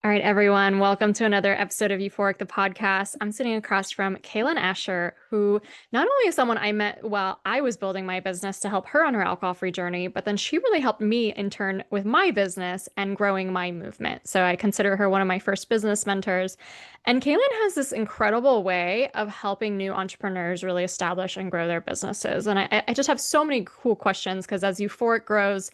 All right, everyone, welcome to another episode of Euphoric, the podcast. I'm sitting across from Cailen Asher, who not only is someone I met while I was building my business to help her on her alcohol-free journey, but then she really helped me in turn with my business and growing my movement. So I consider her one of my first business mentors. And Cailen has this incredible way of helping new entrepreneurs really establish and grow their businesses. And I just have so many cool questions because as Euphoric grows,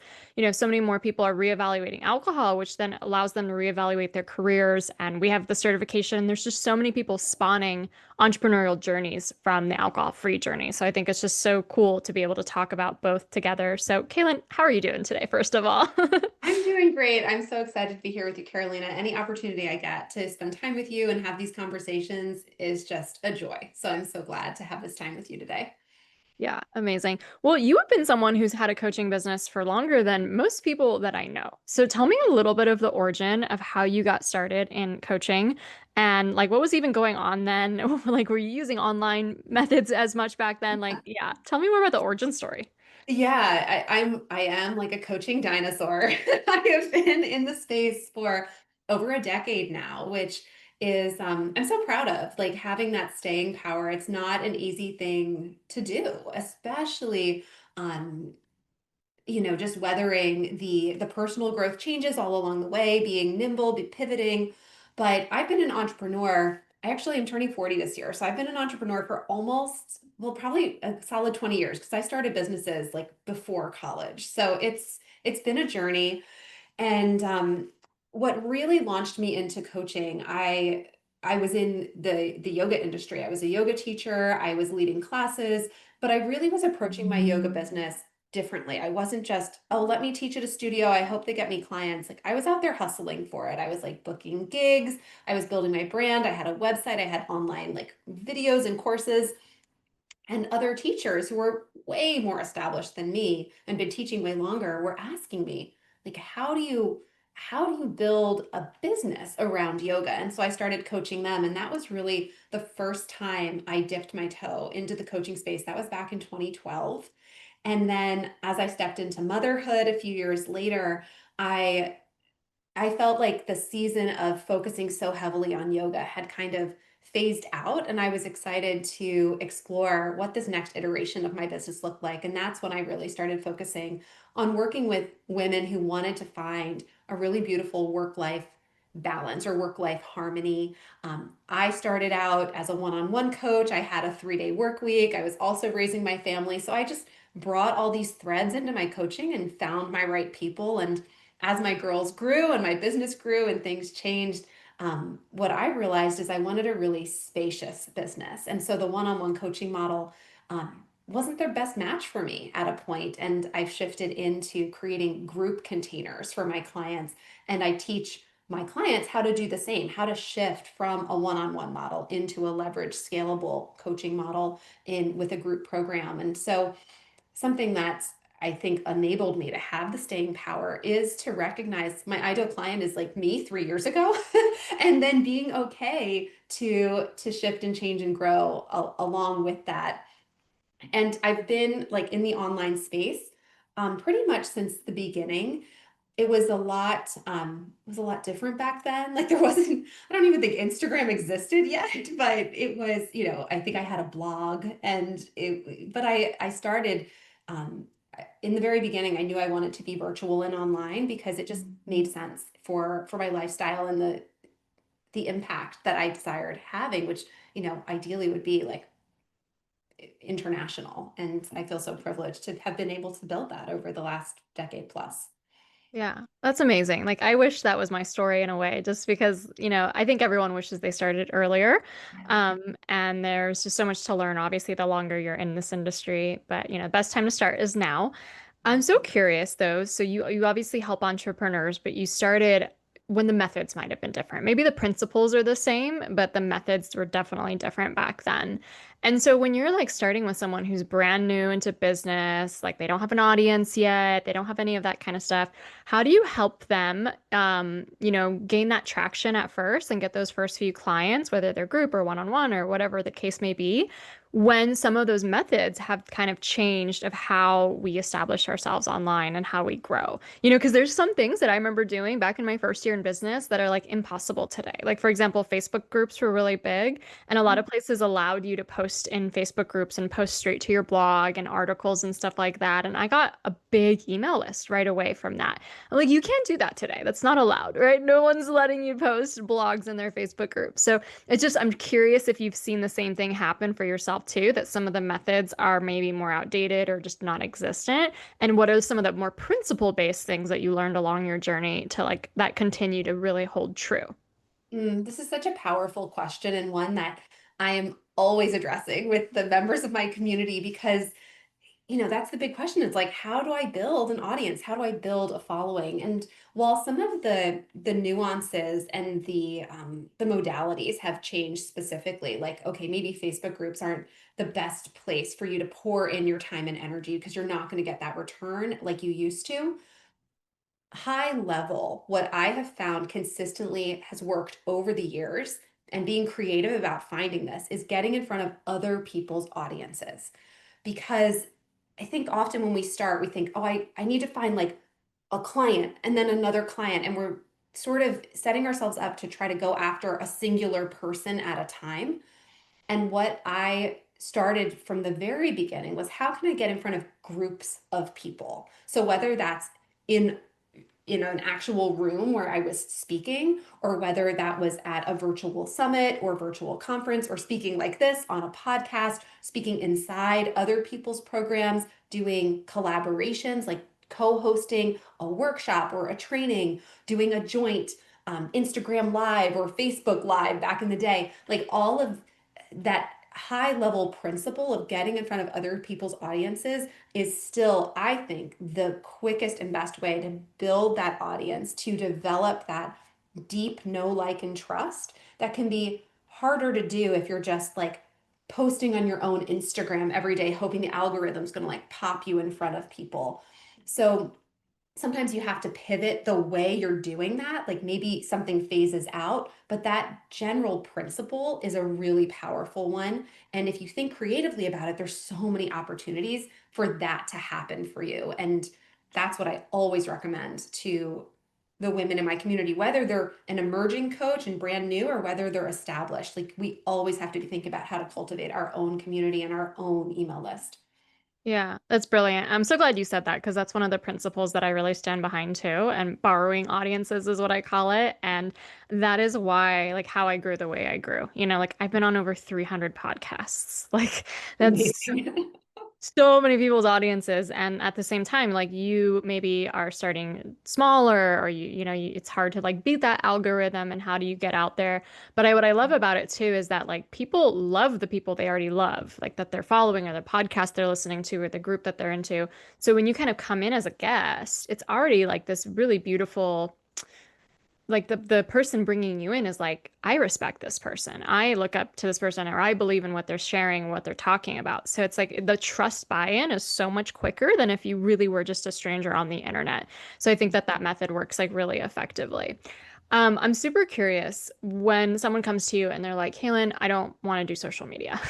so many more people are reevaluating alcohol, which then allows them to reevaluate their careers. And we have the certification. There's just so many people spawning entrepreneurial journeys from the alcohol-free journey. So I think it's just so cool to be able to talk about both together. So, Caitlin, how are you doing today, first of all? I'm doing great. I'm so excited to be here with you, Carolina. Any opportunity I get to spend time with you and have these conversations is just a joy. So I'm so glad to have this time with you today. Yeah, amazing. Well, you have been someone who's had a coaching business for longer than most people that I know. So tell me a little bit of the origin of how you got started in coaching and like what was even going on then? Like, were you using online methods as much back then? Like, yeah, tell me more about the origin story. Yeah, I am like a coaching dinosaur. I have been in the space for over a decade now, which is I'm so proud of like having that staying power. It's not an easy thing to do, especially um just weathering the personal growth changes all along the way, being nimble, be pivoting. But I've been an entrepreneur. I actually am turning 40 this year. So I've been an entrepreneur for almost, well, probably a solid 20 years because I started businesses like before college. So it's been a journey. And what really launched me into coaching, I was in the yoga industry. I was a yoga teacher. I was leading classes, but I really was approaching my yoga business differently. I wasn't just, oh, let me teach at a studio. I hope they get me clients. Like I was out there hustling for it. I was like booking gigs. I was building my brand. I had a website. I had online like videos and courses. And other teachers who were way more established than me and been teaching way longer were asking me, like, how do you build a business around yoga? And so I started coaching them. And that was really the first time I dipped my toe into the coaching space. That was back in 2012. And then as I stepped into motherhood a few years later, I I felt like the season of focusing so heavily on yoga had kind of phased out, and I was excited to explore what this next iteration of my business looked like. And that's when I really started focusing on working with women who wanted to find a really beautiful work life balance or work life harmony. I started out as a one on one coach. I had a 3-day work week. I was also raising my family. So I just brought all these threads into my coaching and found my right people. And as my girls grew and my business grew and things changed, what I realized is I wanted a really spacious business. And so the one on one coaching model wasn't their best match for me at a point. And I've shifted into creating group containers for my clients. And I teach my clients how to do the same, how to shift from a one on one model into a leveraged, scalable coaching model in with a group program. And so something that's I think enabled me to have the staying power is to recognize my ideal client is like me 3 years ago, and then being okay to shift and change and grow along with that. And I've been like in the online space pretty much since the beginning. It was a lot different back then. Like there wasn't, I don't even think Instagram existed yet, but it was, I think I had a blog but I started um, in the very beginning, I knew I wanted to be virtual and online because it just made sense for my lifestyle and the impact that I desired having, which, ideally would be like international. And I feel so privileged to have been able to build that over the last decade plus. Yeah, that's amazing. Like, I wish that was my story in a way, just because, I think everyone wishes they started earlier. And there's just so much to learn, obviously, the longer you're in this industry. But, best time to start is now. I'm so curious though. So you obviously help entrepreneurs, but you started when the methods might have been different. Maybe the principles are the same, but the methods were definitely different back then. And so when you're like starting with someone who's brand new into business, like they don't have an audience yet, they don't have any of that kind of stuff, how do you help them, gain that traction at first and get those first few clients, whether they're group or one-on-one or whatever the case may be, when some of those methods have kind of changed of how we establish ourselves online and how we grow? Because there's some things that I remember doing back in my first year in business that are like impossible today. Like, for example, Facebook groups were really big. And a lot of places allowed you to post in Facebook groups and post straight to your blog and articles and stuff like that. And I got a big email list right away from that. I'm like, you can't do that today. That's not allowed, right? No one's letting you post blogs in their Facebook group. So it's just, I'm curious if you've seen the same thing happen for yourself too, that some of the methods are maybe more outdated or just non-existent. And what are some of the more principle-based things that you learned along your journey to like that continue to really hold true? This is such a powerful question and one that I am always addressing with the members of my community because that's the big question. It's like, how do I build an audience? How do I build a following? And while some of the nuances and the modalities have changed specifically, like, okay, maybe Facebook groups aren't the best place for you to pour in your time and energy because you're not going to get that return like you used to. High level, what I have found consistently has worked over the years, and being creative about finding this is getting in front of other people's audiences. Because I think often when we start, we think, oh, I need to find like a client and then another client. And we're sort of setting ourselves up to try to go after a singular person at a time. And what I started from the very beginning was how can I get in front of groups of people? So whether that's in an actual room where I was speaking, or whether that was at a virtual summit or virtual conference, or speaking like this on a podcast, speaking inside other people's programs, doing collaborations like co hosting a workshop or a training, doing a joint Instagram Live or Facebook Live back in the day, like all of that high level principle of getting in front of other people's audiences is still, I think, the quickest and best way to build that audience, to develop that deep know, like, and trust that can be harder to do if you're just like posting on your own Instagram every day, hoping the algorithm's going to like pop you in front of people. So sometimes you have to pivot the way you're doing that. Like maybe something phases out, but that general principle is a really powerful one. And if you think creatively about it, there's so many opportunities for that to happen for you. And that's what I always recommend to the women in my community, whether they're an emerging coach and brand new or whether they're established. Like we always have to be thinking about how to cultivate our own community and our own email list. Yeah, that's brilliant. I'm so glad you said that because that's one of the principles that I really stand behind too. And borrowing audiences is what I call it. And that is why, like, how I grew the way I grew. Like I've been on over 300 podcasts. Like, that's Amazing. so many people's audiences. And at the same time, like you maybe are starting smaller or it's hard to like beat that algorithm and how do you get out there? But what I love about it too is that like people love the people they already love, like that they're following or the podcast they're listening to or the group that they're into. So when you kind of come in as a guest, it's already like this really beautiful, like the person bringing you in is like, I respect this person. I look up to this person or I believe in what they're sharing, what they're talking about. So it's like the trust buy-in is so much quicker than if you really were just a stranger on the internet. So I think that that method works like really effectively. I'm super curious when someone comes to you and they're like, Cailen, I don't want to do social media.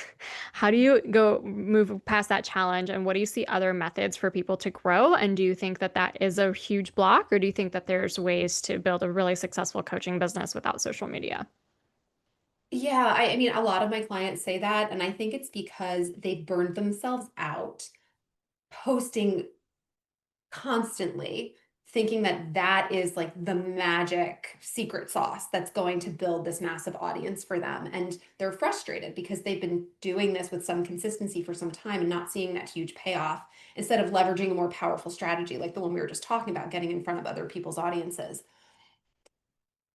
How do you go move past that challenge? And what do you see other methods for people to grow? And do you think that that is a huge block, or do you think that there's ways to build a really successful coaching business without social media? Yeah, I mean, a lot of my clients say that, and I think it's because they burned themselves out posting constantly, thinking that that is like the magic secret sauce that's going to build this massive audience for them. And they're frustrated because they've been doing this with some consistency for some time and not seeing that huge payoff instead of leveraging a more powerful strategy like the one we were just talking about, getting in front of other people's audiences.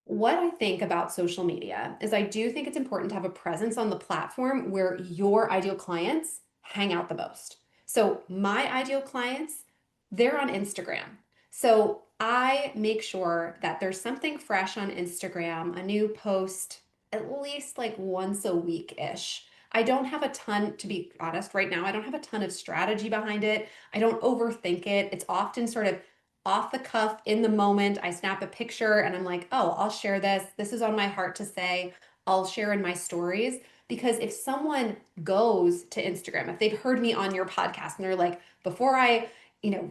What I think about social media is I do think it's important to have a presence on the platform where your ideal clients hang out the most. So, my ideal clients, they're on Instagram. So, I make sure that there's something fresh on Instagram, a new post at least like once a week ish. I don't have a ton, to be honest, right now, I don't have a ton of strategy behind it. I don't overthink it. It's often sort of off the cuff in the moment. I snap a picture and I'm like, oh, I'll share this. This is on my heart to say. I'll share in my stories. Because if someone goes to Instagram, if they've heard me on your podcast and they're like, before I,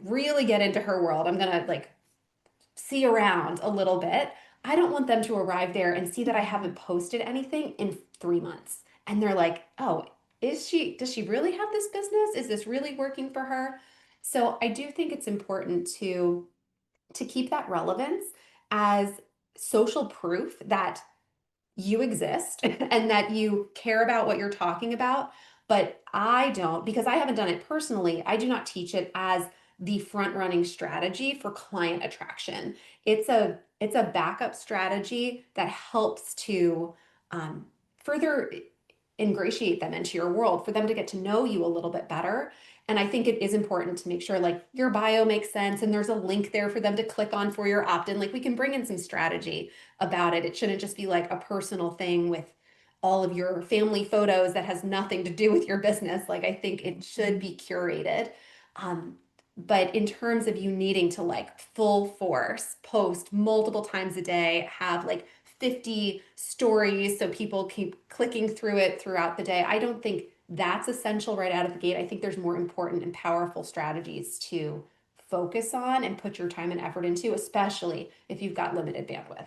really get into her world, I'm gonna like see around a little bit. I don't want them to arrive there and see that I haven't posted anything in 3 months. And they're like, oh, does she really have this business? Is this really working for her? So I do think it's important to keep that relevance as social proof that you exist and that you care about what you're talking about. But I don't, because I haven't done it personally, I do not teach it as the front running strategy for client attraction. It's a backup strategy that helps to further ingratiate them into your world for them to get to know you a little bit better. And I think it is important to make sure like your bio makes sense and there's a link there for them to click on for your opt-in. Like we can bring in some strategy about it. It shouldn't just be like a personal thing with all of your family photos that has nothing to do with your business. Like I think it should be curated. Um, but in terms of you needing to like full force post multiple times a day, have like 50 stories so people keep clicking through it throughout the day, I don't think that's essential right out of the gate. I think there's more important and powerful strategies to focus on and put your time and effort into, especially if you've got limited bandwidth.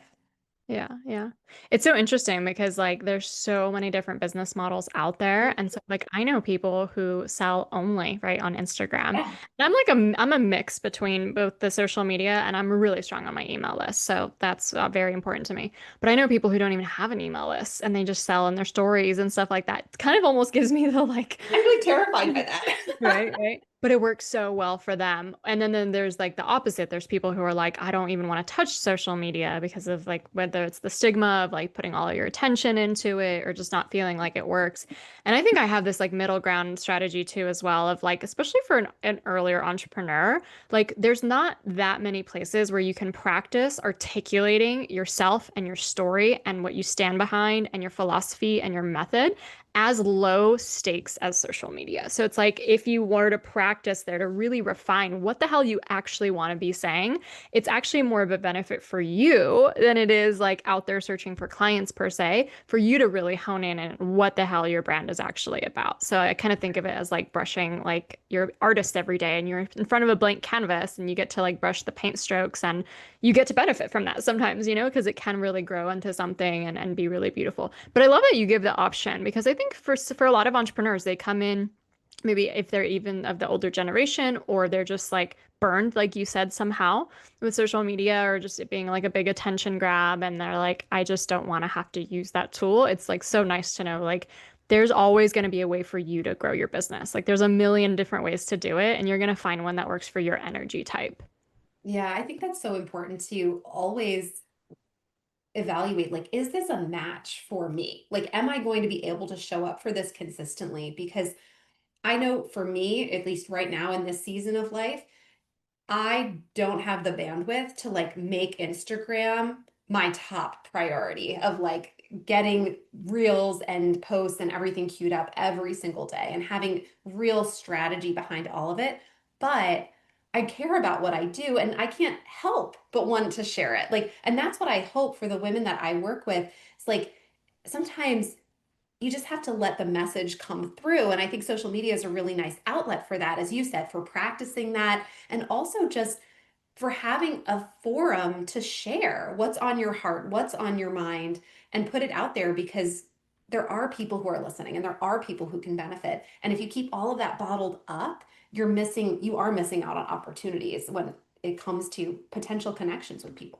Yeah, yeah. It's so interesting because like there's so many different business models out there. And so like I know people who sell only, right, on Instagram. And Yeah. I'm a mix between both the social media and I'm really strong on my email list. So that's very important to me. But I know people who don't even have an email list and they just sell in their stories and stuff like that. It kind of almost gives me the like I'm really terrified by that. right, right. But it works so well for them. And then there's like the opposite. There's people who are like, I don't even want to touch social media because of like whether it's the stigma of like putting all of your attention into it or just not feeling like it works. And I think I have this like middle ground strategy too as well of like, especially for an earlier entrepreneur, like there's not that many places where you can practice articulating yourself and your story and what you stand behind and your philosophy and your method as low stakes as social media. So it's like if you were to practice there to really refine what the hell you actually want to be saying, it's actually more of a benefit for you than it is like out there searching for clients per se, for you to really hone in on what the hell your brand is actually about. So I kind of think of it as like brushing like you're artist every day and you're in front of a blank canvas and you get to like brush the paint strokes and you get to benefit from that sometimes, because it can really grow into something and be really beautiful. But I love that you give the option because I think for a lot of entrepreneurs, they come in maybe if they're even of the older generation or they're just like burned, like you said, somehow with social media or just it being like a big attention grab. And they're like, I just don't want to have to use that tool. It's like so nice to know like there's always going to be a way for you to grow your business. Like there's a million different ways to do it, and you're going to find one that works for your energy type. Yeah, I think that's so important to always evaluate like, is this a match for me? Like, am I going to be able to show up for this consistently? Because I know for me, at least right now in this season of life, I don't have the bandwidth to like make Instagram my top priority of like getting reels and posts and everything queued up every single day and having real strategy behind all of it. But I care about what I do and I can't help but want to share it. Like, and that's what I hope for the women that I work with. It's like sometimes you just have to let the message come through. And I think social media is a really nice outlet for that, as you said, for practicing that and also just for having a forum to share what's on your heart, what's on your mind, and put it out there because there are people who are listening and there are people who can benefit. And if you keep all of that bottled up, you are missing out on opportunities when it comes to potential connections with people.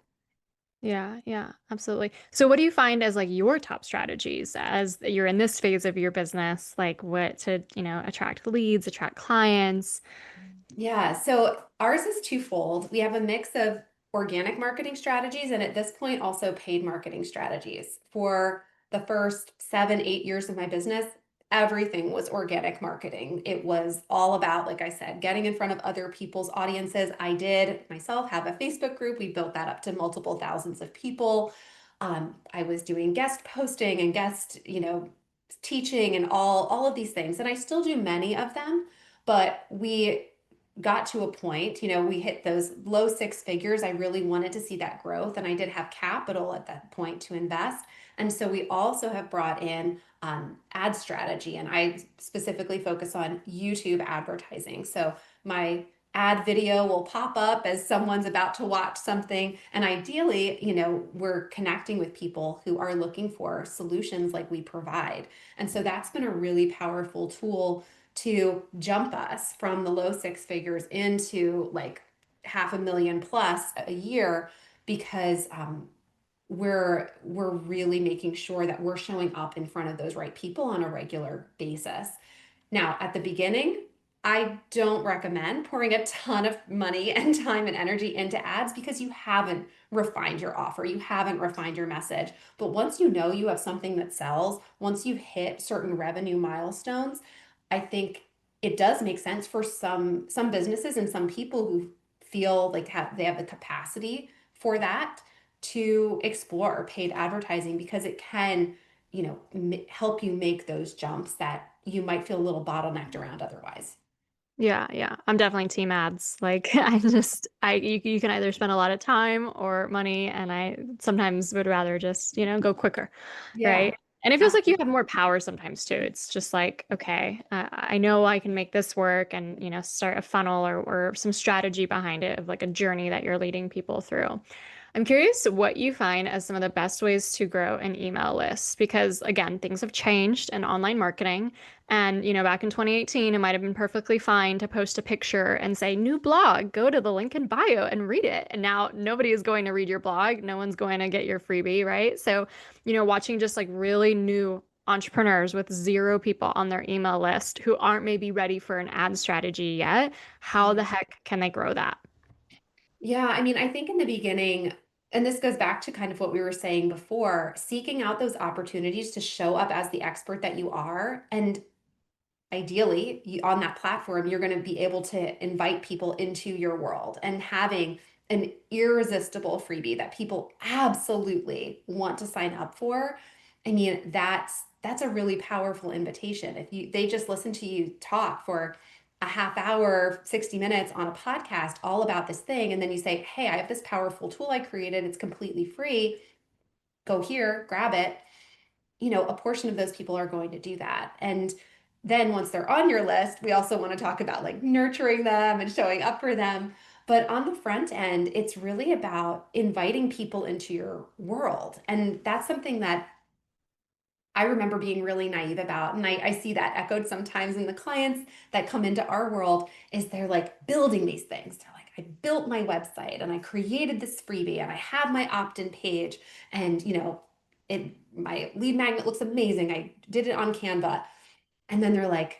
Yeah, yeah, absolutely. So what do you find as like your top strategies as you're in this phase of your business, like what to, attract leads, attract clients? Yeah, so ours is twofold. We have a mix of organic marketing strategies and at this point also paid marketing strategies. For the first 7, 8 years of my business, everything was organic marketing. It was all about, like I said, getting in front of other people's audiences. I did myself have a Facebook group. We built that up to multiple thousands of people. I was doing guest posting and guest, teaching and all of these things. And I still do many of them, but we got to a point, we hit those low six figures. I really wanted to see that growth, and I did have capital at that point to invest. And so we also have brought in ad strategy, and I specifically focus on YouTube advertising. So my ad video will pop up as someone's about to watch something. And ideally, we're connecting with people who are looking for solutions like we provide. And so that's been a really powerful tool to jump us from the low six figures into like 500,000 plus a year, because we're really making sure that we're showing up in front of those right people on a regular basis. Now, at the beginning, I don't recommend pouring a ton of money and time and energy into ads because you haven't refined your offer, you haven't refined your message. But once you know you have something that sells, once you've hit certain revenue milestones, I think it does make sense for some businesses and some people who feel like they have the capacity for that to explore paid advertising, because it can help you make those jumps that you might feel a little bottlenecked around otherwise. Yeah, yeah. I'm definitely team ads. Like you can either spend a lot of time or money, and I sometimes would rather just, go quicker, Yeah, right? And it feels like you have absolutely. more power sometimes too. It's just like, okay, I know I can make this work, and, start a funnel or some strategy behind it of like a journey that you're leading people through. I'm curious what you find as some of the best ways to grow an email list, because again, things have changed in online marketing. And, back in 2018, it might have been perfectly fine to post a picture and say, new blog, go to the link in bio and read it. And now nobody is going to read your blog. No one's going to get your freebie, right? So, watching just like really new entrepreneurs with zero people on their email list who aren't maybe ready for an ad strategy yet, how the heck can they grow that? Yeah, I mean, I think in the beginning, and this goes back to kind of what we were saying before, seeking out those opportunities to show up as the expert that you are. And ideally, on that platform, you're going to be able to invite people into your world, and having an irresistible freebie that people absolutely want to sign up for. I mean, that's a really powerful invitation. If they just listen to you talk for a half hour, 60 minutes on a podcast all about this thing, and then you say, "Hey, I have this powerful tool I created. It's completely free. Go here, grab it." A portion of those people are going to do that. And then once they're on your list, we also want to talk about like nurturing them and showing up for them. But on the front end, it's really about inviting people into your world. And that's something that I remember being really naive about. And I see that echoed sometimes in the clients that come into our world, is they're like building these things. They're like, I built my website and I created this freebie and I have my opt-in page, and my lead magnet looks amazing. I did it on Canva. And then they're like,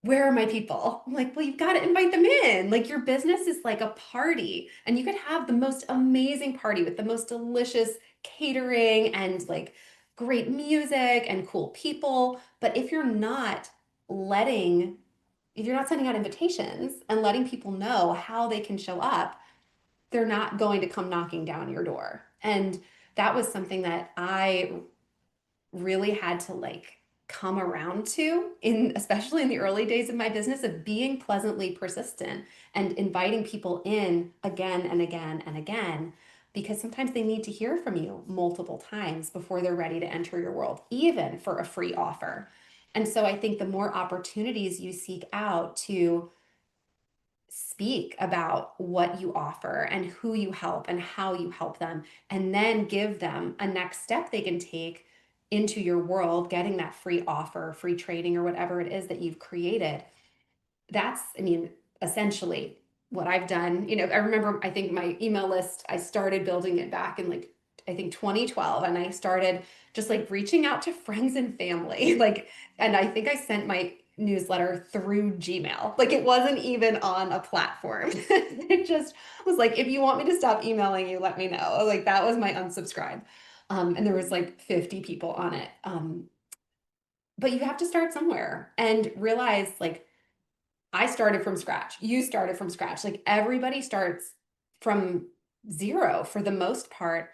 where are my people? I'm like, well, you've got to invite them in. Like, your business is like a party, and you could have the most amazing party with the most delicious catering and like great music and cool people. But letting, if you're not sending out invitations and letting people know how they can show up, they're not going to come knocking down your door. And that was something that I really had to like come around to, in especially in the early days of my business, of being pleasantly persistent and inviting people in again and again and again, because sometimes they need to hear from you multiple times before they're ready to enter your world, even for a free offer. And so I think the more opportunities you seek out to speak about what you offer and who you help and how you help them, and then give them a next step they can take into your world, getting that free offer, free training, or whatever it is that you've created. That's, I mean, essentially what I've done. I remember, I think my email list, I started building it back in like, I think 2012. And I started just like reaching out to friends and family. Like, and I think I sent my newsletter through Gmail. Like, it wasn't even on a platform. It just was like, if you want me to stop emailing you, let me know. Like, that was my unsubscribe. And there was like 50 people on it. But you have to start somewhere and realize, like, I started from scratch. You started from scratch. Like, everybody starts from zero for the most part.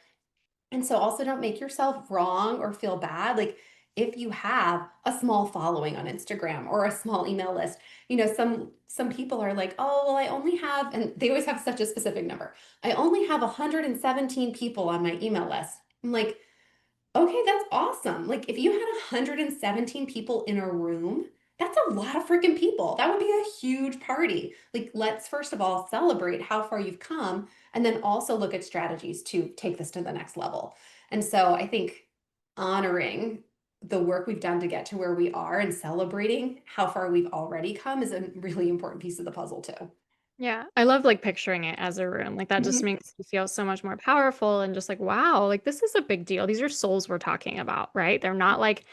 And so also don't make yourself wrong or feel bad. Like, if you have a small following on Instagram or a small email list. Some people are like, "Oh, well, I only have," and they always have such a specific number. "I only have 117 people on my email list." I'm like, okay, that's awesome. Like if you had 117 people in a room, that's a lot of freaking people. That would be a huge party. Like let's first of all celebrate how far you've come and then also look at strategies to take this to the next level. And so I think honoring the work we've done to get to where we are and celebrating how far we've already come is a really important piece of the puzzle too. Yeah, I love like picturing it as a room. Like that just Mhm. makes you feel so much more powerful and just like, wow, like this is a big deal. These are souls we're talking about, right? They're not like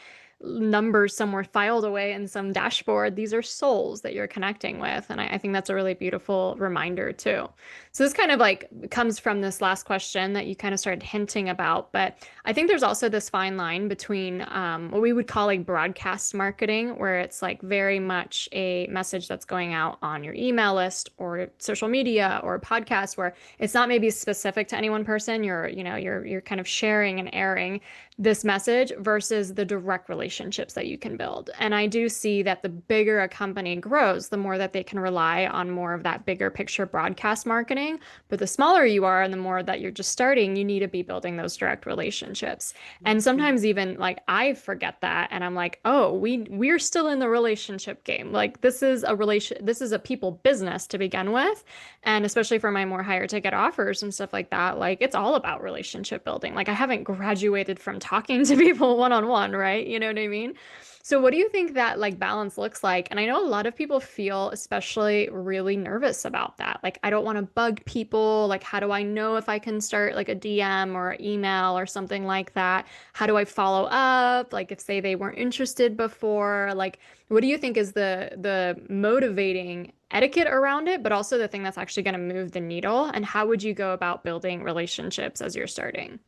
numbers somewhere filed away in some dashboard. These are souls that you're connecting with. And I think that's a really beautiful reminder too. So this kind of like comes from this last question that you kind of started hinting about, but I think there's also this fine line between what we would call like broadcast marketing, where it's like very much a message that's going out on your email list or social media or podcast, where it's not maybe specific to any one person. You're kind of sharing and airing this message versus the direct relationships that you can build. And I do see that the bigger a company grows, the more that they can rely on more of that bigger picture broadcast marketing. But the smaller you are and the more that you're just starting, you need to be building those direct relationships. And sometimes even like I forget that and I'm like, "Oh, we're still in the relationship game. Like this is a people business to begin with." And especially for my more higher ticket offers and stuff like that, like it's all about relationship building. Like I haven't graduated from talking to people one on one, right? You know what I mean? So what do you think that like balance looks like? And I know a lot of people feel especially really nervous about that. Like I don't want to bug people. Like how do I know if I can start like a DM or email or something like that? How do I follow up? Like if say they weren't interested before, like what do you think is the motivating etiquette around it, but also the thing that's actually going to move the needle? And how would you go about building relationships as you're starting?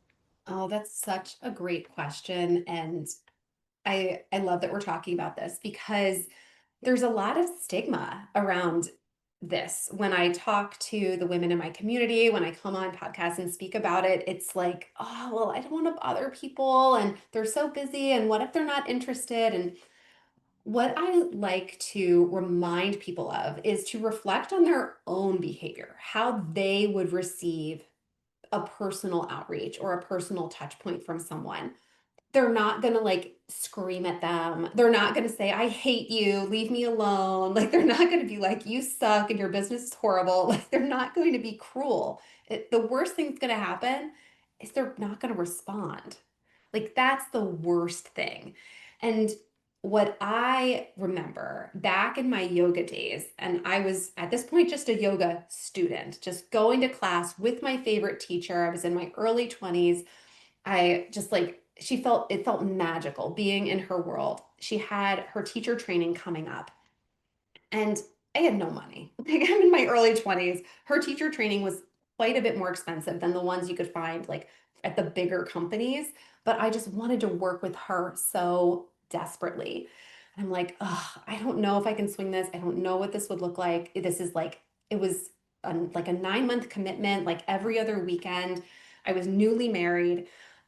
Oh, that's such a great question. And I love that we're talking about this because there's a lot of stigma around this. When I talk to the women in my community, when I come on podcasts and speak about it, it's like, oh, well, I don't want to bother people and they're so busy. And what if they're not interested? And what I like to remind people of is to reflect on their own behavior, how they would receive a personal outreach or a personal touch point from someone. They're not gonna, like, scream at them. They're not gonna say, "I hate you, leave me alone." Like, they're not gonna be like, "You suck and your business is horrible." Like, they're not going to be cruel. The worst thing that's gonna happen is they're not gonna respond. Like, that's the worst thing. And what I remember back in my yoga days, and I was at this point just a yoga student, just going to class with my favorite teacher. I was in my early 20s. I just like it felt magical being in her world. She had her teacher training coming up and I had no money. Like I'm in my early 20s. Her teacher training was quite a bit more expensive than the ones you could find like at the bigger companies, but I just wanted to work with her so desperately. And I'm like, oh, I don't know if I can swing this. I don't know what this would look like. This is like it was like a 9 month commitment, like every other weekend. I was newly married,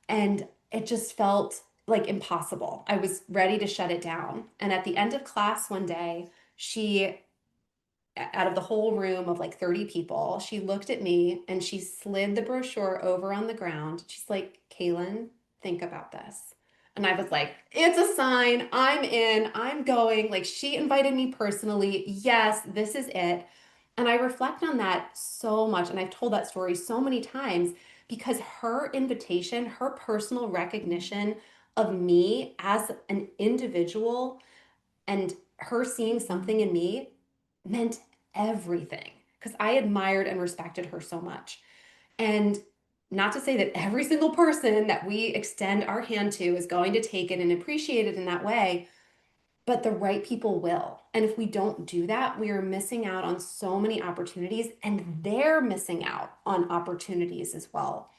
and it just felt like impossible. I was ready to shut it down. And at the end of class one day, she out of the whole room of like 30 people, she looked at me and she slid the brochure over on the ground. She's like, "Cailen, think about this." And I was like, it's a sign. I'm in. I'm going. Like, she invited me personally. Yes, this is it. And I reflect on that so much. And I've told that story so many times because her invitation, her personal recognition of me as an individual and her seeing something in me meant everything because I admired and respected her so much. And not to say that every single person that we extend our hand to is going to take it and appreciate it in that way, but the right people will. And if we don't do that, we are missing out on so many opportunities, and they're missing out on opportunities as well.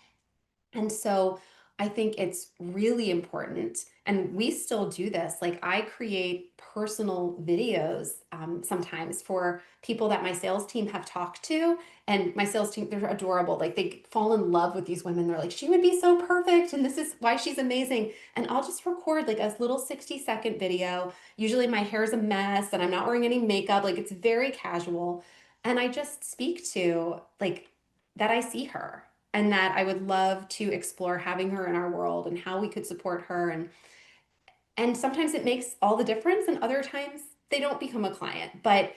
And so I think it's really important. And we still do this. Like I create personal videos sometimes for people that my sales team have talked to. And my sales team, they're adorable. Like they fall in love with these women. They're like, she would be so perfect. And this is why she's amazing. And I'll just record like a little 60-second video. Usually my hair's a mess and I'm not wearing any makeup. Like it's very casual. And I just speak to like that I see her and that I would love to explore having her in our world and how we could support her and sometimes it makes all the difference and other times they don't become a client. But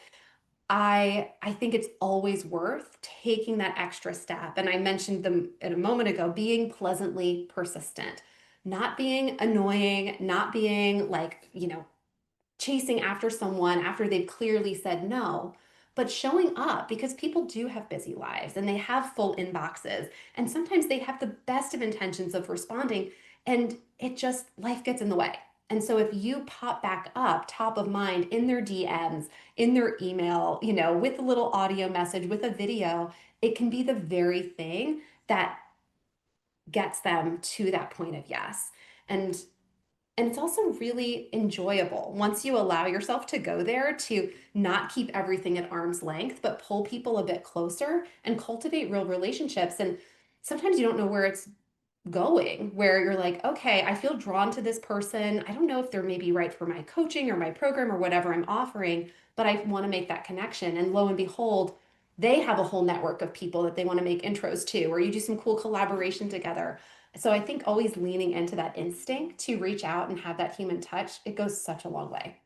I think it's always worth taking that extra step. And I mentioned them a moment ago, being pleasantly persistent, not being annoying, not being like, chasing after someone after they've clearly said no, but showing up because people do have busy lives and they have full inboxes. And sometimes they have the best of intentions of responding, and it just, life gets in the way. And so if you pop back up top of mind in their DMs, in their email, with a little audio message, with a video, it can be the very thing that gets them to that point of yes. And and it's also really enjoyable once you allow yourself to go there to not keep everything at arm's length, but pull people a bit closer and cultivate real relationships. And sometimes you don't know where it's going, where you're like, okay, I feel drawn to this person. I don't know if they're maybe right for my coaching or my program or whatever I'm offering, but I want to make that connection. And lo and behold, they have a whole network of people that they want to make intros to, or you do some cool collaboration together. So I think always leaning into that instinct to reach out and have that human touch, it goes such a long way.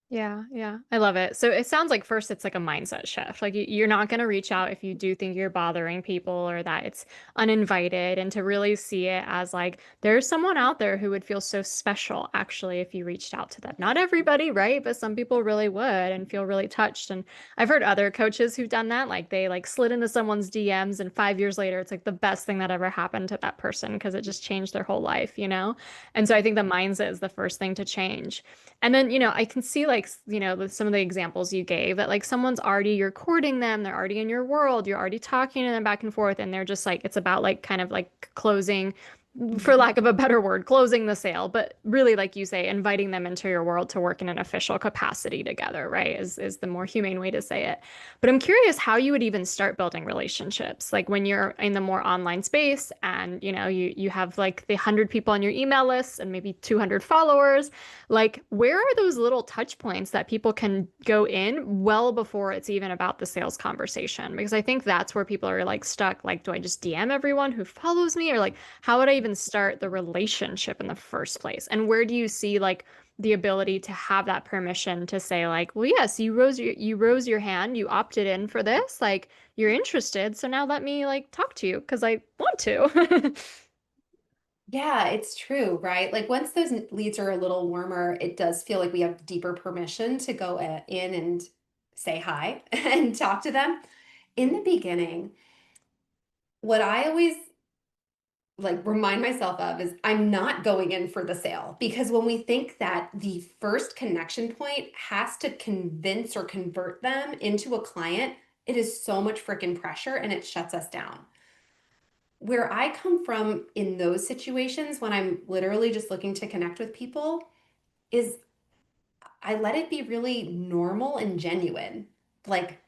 Yeah, yeah. I love it. So it sounds like first it's like a mindset shift. Like you're not going to reach out if you do think you're bothering people or that it's uninvited, and to really see it as like there's someone out there who would feel so special actually if you reached out to them. Not everybody, right? But some people really would and feel really touched. And I've heard other coaches who've done that, like they like slid into someone's DMs and 5 years later it's like the best thing that ever happened to that person because it just changed their whole life, you know? And so I think the mindset is the first thing to change. And then, I can see like, some of the examples you gave that like someone's already, you're courting them, they're already in your world, you're already talking to them back and forth, and they're just like, it's about like kind of like closing, for lack of a better word, closing the sale, but really, like you say, inviting them into your world to work in an official capacity together, right? Is the more humane way to say it. But I'm curious how you would even start building relationships, like when you're in the more online space and you have like the 100 people on your email list and maybe 200 followers. Like, where are those little touch points that people can go in well before it's even about the sales conversation? Because I think that's where people are like stuck. Like, do I just DM everyone who follows me? Or like, how would I even start the relationship in the first place? And where do you see like the ability to have that permission to say like, well, yes, you rose your hand, you opted in for this, like you're interested. So now let me like talk to you because I want to. Yeah, it's true, right? Like once those leads are a little warmer, it does feel like we have deeper permission to go in and say hi and talk to them. In the beginning, what I always like remind myself of is I'm not going in for the sale, because when we think that the first connection point has to convince or convert them into a client, it is so much freaking pressure and it shuts us down. Where I come from in those situations when I'm literally just looking to connect with people is I let it be really normal and genuine. Like,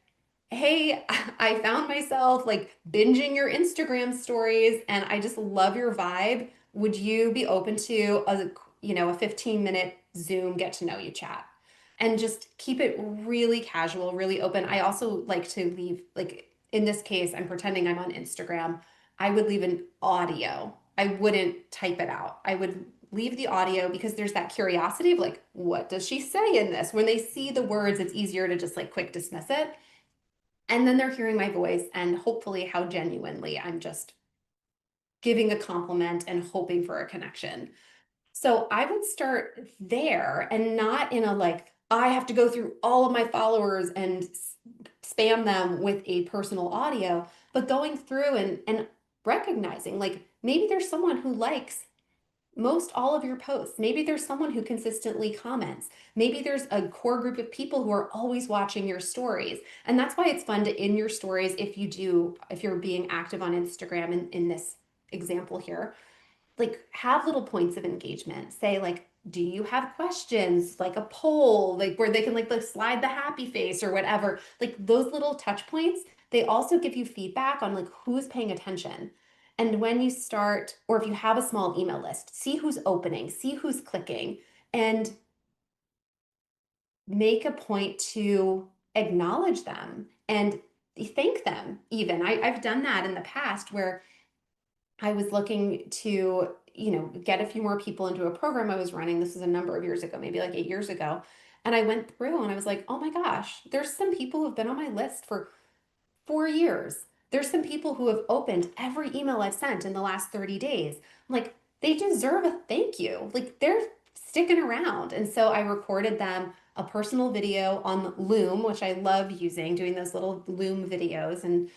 hey, I found myself like binging your Instagram stories and I just love your vibe. Would you be open to a 15-minute Zoom get to know you chat? And just keep it really casual, really open. I also like to leave, like in this case, I'm pretending I'm on Instagram. I would leave an audio. I wouldn't type it out. I would leave the audio because there's that curiosity of like, what does she say in this? When they see the words, it's easier to just like quick dismiss it. And then they're hearing my voice and hopefully how genuinely I'm just giving a compliment and hoping for a connection. So I would start there and not in a like, I have to go through all of my followers and spam them with a personal audio, but going through and recognizing like maybe there's someone who likes most all of your posts. Maybe there's someone who consistently comments. Maybe there's a core group of people who are always watching your stories. And that's why it's fun to in your stories if you're being active on Instagram in this example here, like have little points of engagement. Say like, do you have questions? Like a poll, like where they can like slide the happy face or whatever. Like those little touch points, they also give you feedback on like who's paying attention. And when you start, or if you have a small email list, see who's opening, see who's clicking, and make a point to acknowledge them and thank them even. I've done that in the past where I was looking to, get a few more people into a program I was running. This was a number of years ago, maybe like 8 years ago. And I went through and I was like, oh my gosh, there's some people who've been on my list for 4 years. There's some people who have opened every email I've sent in the last 30 days. Like, they deserve a thank you. Like, they're sticking around. And so I recorded them a personal video on Loom, which I love using, doing those little Loom videos. And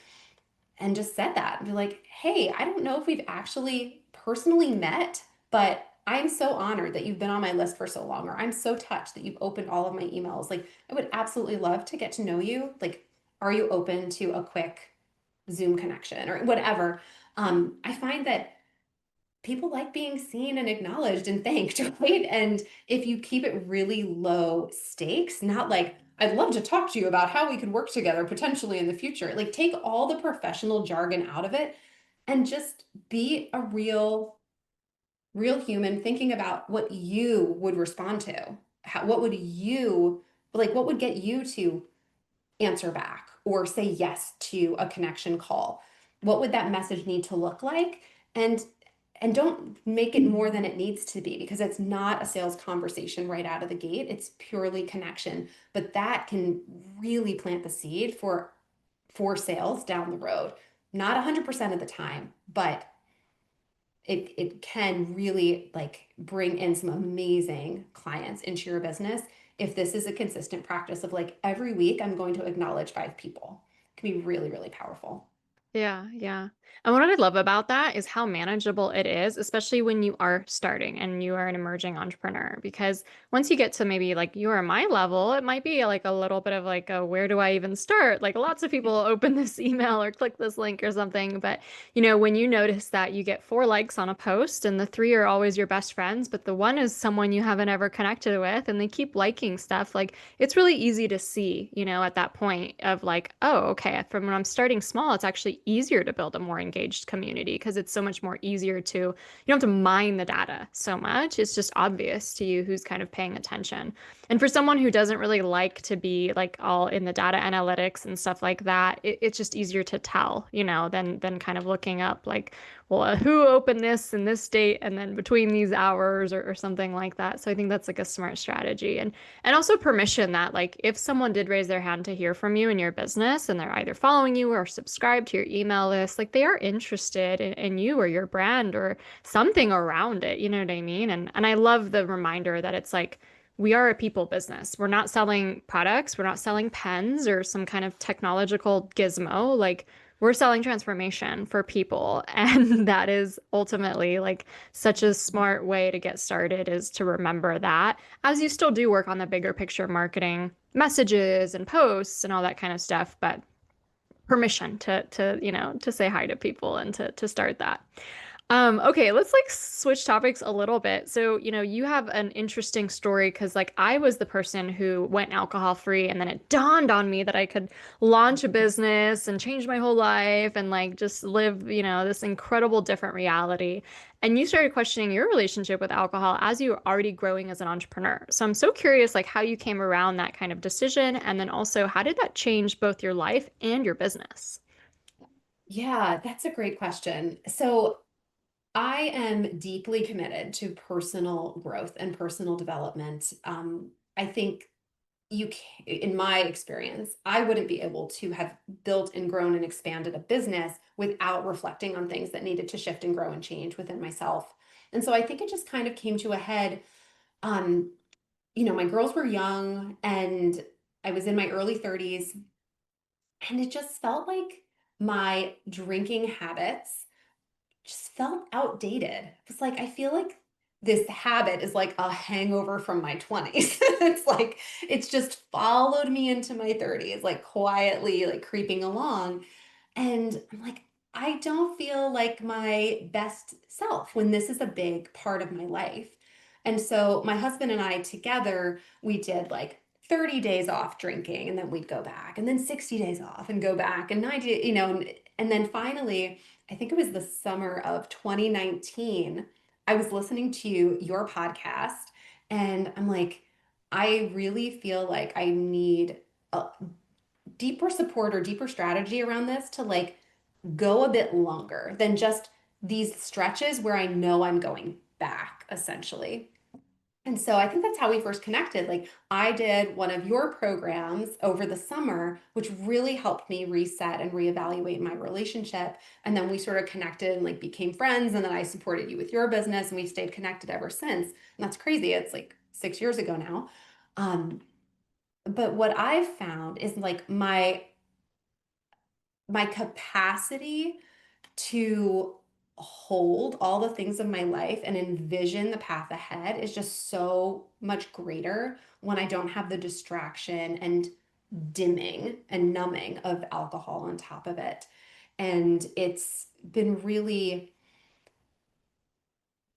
just said that and be like, hey, I don't know if we've actually personally met, but I'm so honored that you've been on my list for so long, or I'm so touched that you've opened all of my emails. Like, I would absolutely love to get to know you. Like, are you open to a quick Zoom connection or whatever? I find that people like being seen and acknowledged and thanked, right? And if you keep it really low stakes, not like, I'd love to talk to you about how we could work together potentially in the future. Like, take all the professional jargon out of it and just be a real human thinking about what you would respond to. What would you like? What would get you to answer back or say yes to a connection call? What would that message need to look like? And and don't make it more than it needs to be, because it's not a sales conversation right out of the gate. It's purely connection. But that can really plant the seed for sales down the road. Not 100% of the time, but it can really like bring in some amazing clients into your business if this is a consistent practice of like every week I'm going to acknowledge 5 people. It can be really, really powerful. Yeah, yeah. And what I love about that is how manageable it is, especially when you are starting and you are an emerging entrepreneur. Because once you get to maybe like you are my level, it might be like a little bit of like a where do I even start? Like lots of people open this email or click this link or something. But when you notice that you get 4 likes on a post and the 3 are always your best friends, but the one is someone you haven't ever connected with and they keep liking stuff, like it's really easy to see, at that point of like, oh, okay, from when I'm starting small, it's actually easier to build a more engaged community because it's so much more easier to, you don't have to mine the data so much. It's just obvious to you who's kind of paying attention. And for someone who doesn't really like to be like all in the data analytics and stuff like that, it's just easier to tell, than kind of looking up like, well, who opened this in this date and then between these hours or something like that. So I think that's like a smart strategy. And also permission that like if someone did raise their hand to hear from you in your business and they're either following you or subscribed to your email list, like they are interested in you or your brand or something around it. You know what I mean? And I love the reminder that it's like we are a people business. We're not selling products, we're not selling pens or some kind of technological gizmo. Like we're selling transformation for people. And that is ultimately like such a smart way to get started is to remember that as you still do work on the bigger picture marketing messages and posts and all that kind of stuff, but permission to say hi to people and to start that. Okay, let's like switch topics a little bit. So, you have an interesting story because like I was the person who went alcohol free and then it dawned on me that I could launch a business and change my whole life and like just live, this incredible different reality. And you started questioning your relationship with alcohol as you were already growing as an entrepreneur. So I'm so curious like how you came around that kind of decision and then also how did that change both your life and your business? Yeah, that's a great question. So I am deeply committed to personal growth and personal development. I think in my experience, I wouldn't be able to have built and grown and expanded a business without reflecting on things that needed to shift and grow and change within myself. And so I think it just kind of came to a head. Um, my girls were young and I was in my early 30s, and it just felt like my drinking habits just felt outdated. It's like I feel like this habit is like a hangover from my 20s. It's like it's just followed me into my 30s, like quietly like creeping along. And I'm like, I don't feel like my best self when this is a big part of my life. And so my husband and I together, we did like 30 days off drinking and then we'd go back and then 60 days off and go back and 90, and then finally, I think it was the summer of 2019, I was listening to your podcast and I'm like, I really feel like I need a deeper support or deeper strategy around this to like go a bit longer than just these stretches where I know I'm going back, essentially. And so I think that's how we first connected. Like I did one of your programs over the summer, which really helped me reset and reevaluate my relationship. And then we sort of connected and like became friends. And then I supported you with your business and we've stayed connected ever since. And that's crazy. It's like 6 years ago now. Um, but what I've found is like my capacity to hold all the things of my life and envision the path ahead is just so much greater when I don't have the distraction and dimming and numbing of alcohol on top of it. And it's been really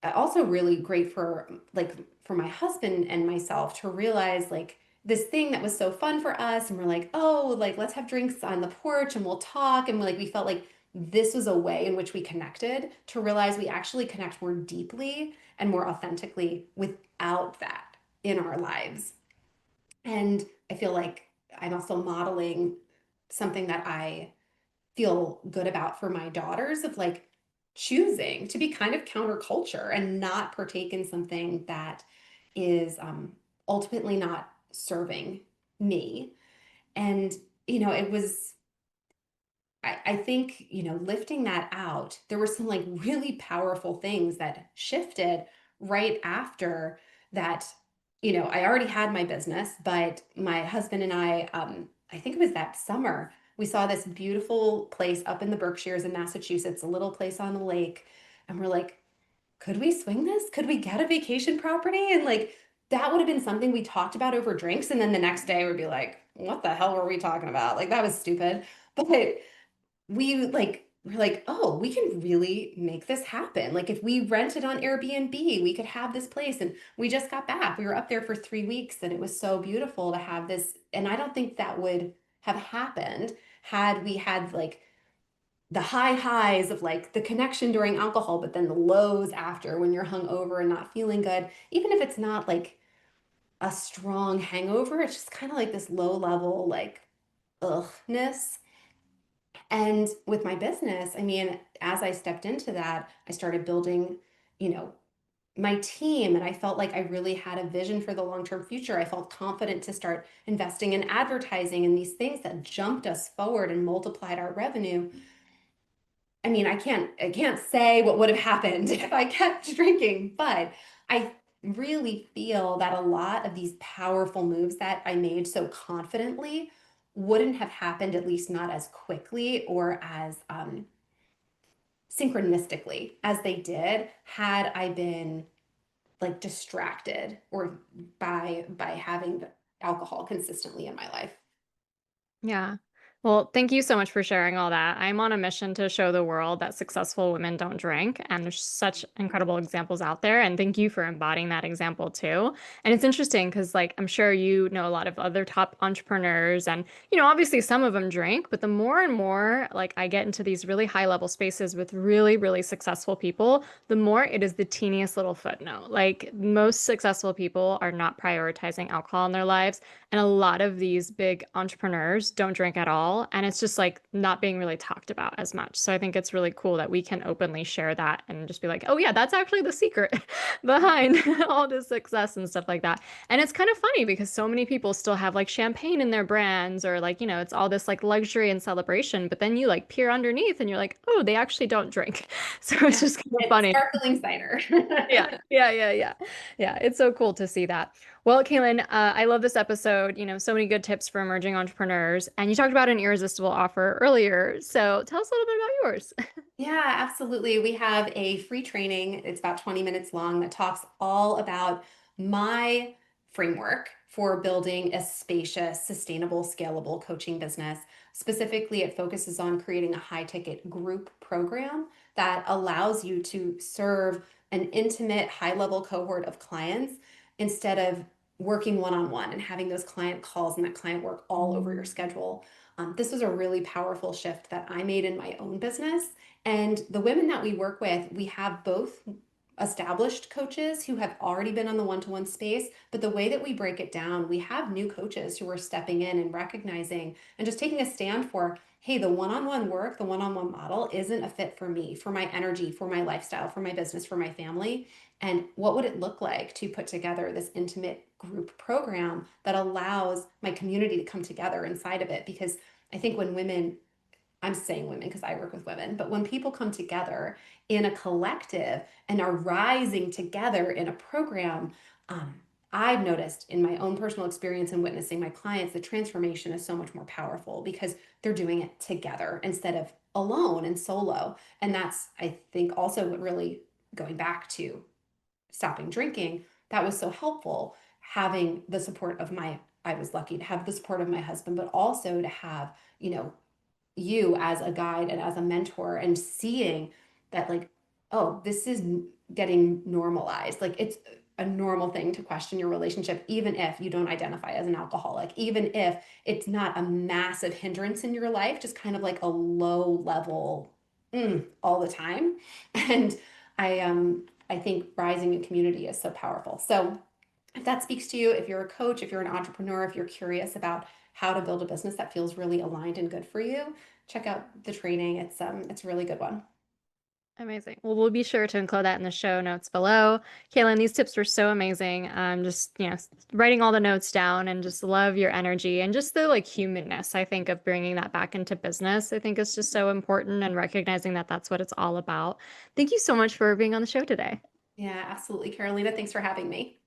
also really great for like for my husband and myself to realize like this thing that was so fun for us and we're like, oh, like let's have drinks on the porch and we'll talk and like we felt like this was a way in which we connected to realize we actually connect more deeply and more authentically without that in our lives. And I feel like I'm also modeling something that I feel good about for my daughters of like choosing to be kind of counterculture and not partake in something that is ultimately not serving me. And, it was I think, lifting that out, there were some like really powerful things that shifted right after that. I already had my business, but my husband and I think it was that summer, we saw this beautiful place up in the Berkshires in Massachusetts, a little place on the lake. And we're like, could we swing this? Could we get a vacation property? And like, that would have been something we talked about over drinks. And then the next day we'd be like, what the hell were we talking about? Like, that was stupid. But we're like, oh, we can really make this happen. Like if we rented on Airbnb, we could have this place. And we just got back. We were up there for 3 weeks and it was so beautiful to have this. And I don't think that would have happened had we had like the high highs of like the connection during alcohol, but then the lows after when you're hungover and not feeling good. Even if it's not like a strong hangover, it's just kind of like this low level, like ughness. And with my business, I mean, as I stepped into that, I started building, you know, my team, and I felt like I really had a vision for the long-term future. I felt confident to start investing in advertising and these things that jumped us forward and multiplied our revenue. I mean, I can't say what would have happened if I kept drinking, but I really feel that a lot of these powerful moves that I made so confidently wouldn't have happened, at least not as quickly or as synchronistically as they did had I been like distracted or by having alcohol consistently in my life. Yeah. Well, thank you so much for sharing all that. I'm on a mission to show the world that successful women don't drink, and there's such incredible examples out there. And thank you for embodying that example too. And it's interesting because, like, I'm sure you know a lot of other top entrepreneurs, and obviously some of them drink, but the more and more like I get into these really high level spaces with really, really successful people, the more it is the teeniest little footnote. Like, most successful people are not prioritizing alcohol in their lives. And a lot of these big entrepreneurs don't drink at all. And it's just like not being really talked about as much. So I think it's really cool that we can openly share that and just be like, oh, yeah, that's actually the secret behind all this success and stuff like that. And it's kind of funny because so many people still have like champagne in their brands or like, it's all this like luxury and celebration. But then you like peer underneath and you're like, oh, they actually don't drink. So it's Yeah, just kind of it's funny. sparkling cider. Yeah, yeah, yeah, yeah. Yeah, it's so cool to see that. Well, Caitlin, I love this episode. So many good tips for emerging entrepreneurs. And you talked about an irresistible offer earlier. So tell us a little bit about yours. Yeah, absolutely. We have a free training. It's about 20 minutes long that talks all about my framework for building a spacious, sustainable, scalable coaching business. Specifically, it focuses on creating a high ticket group program that allows you to serve an intimate, high level cohort of clients instead of working one on one and having those client calls and that client work all over your schedule. This was a really powerful shift that I made in my own business. And the women that we work with, we have both established coaches who have already been on the one-to-one space, but the way that we break it down, we have new coaches who are stepping in and recognizing and just taking a stand for, hey, the one-on-one work, the one-on-one model isn't a fit for me, for my energy, for my lifestyle, for my business, for my family. And what would it look like to put together this intimate group program that allows my community to come together inside of it? Because I think when women, I'm saying women because I work with women, but when people come together in a collective and are rising together in a program, um, I've noticed in my own personal experience and witnessing my clients, the transformation is so much more powerful because they're doing it together instead of alone and solo. And that's, I think, also what really, going back to stopping drinking, that was so helpful having the support of my, I was lucky to have the support of my husband, but also to have, you know, you as a guide and as a mentor and seeing that, like, oh, this is getting normalized. Like, it's a normal thing to question your relationship, even if you don't identify as an alcoholic, even if it's not a massive hindrance in your life, just kind of like a low level all the time. And I think rising in community is so powerful. So if that speaks to you, if you're a coach, if you're an entrepreneur, if you're curious about how to build a business that feels really aligned and good for you, check out the training. It's a really good one. Amazing. Well, we'll be sure to include that in the show notes below. Caitlin, these tips were so amazing. Just, writing all the notes down and just love your energy and just the like humanness, I think, of bringing that back into business, I think is just so important and recognizing that that's what it's all about. Thank you so much for being on the show today. Yeah, absolutely. Carolina, thanks for having me.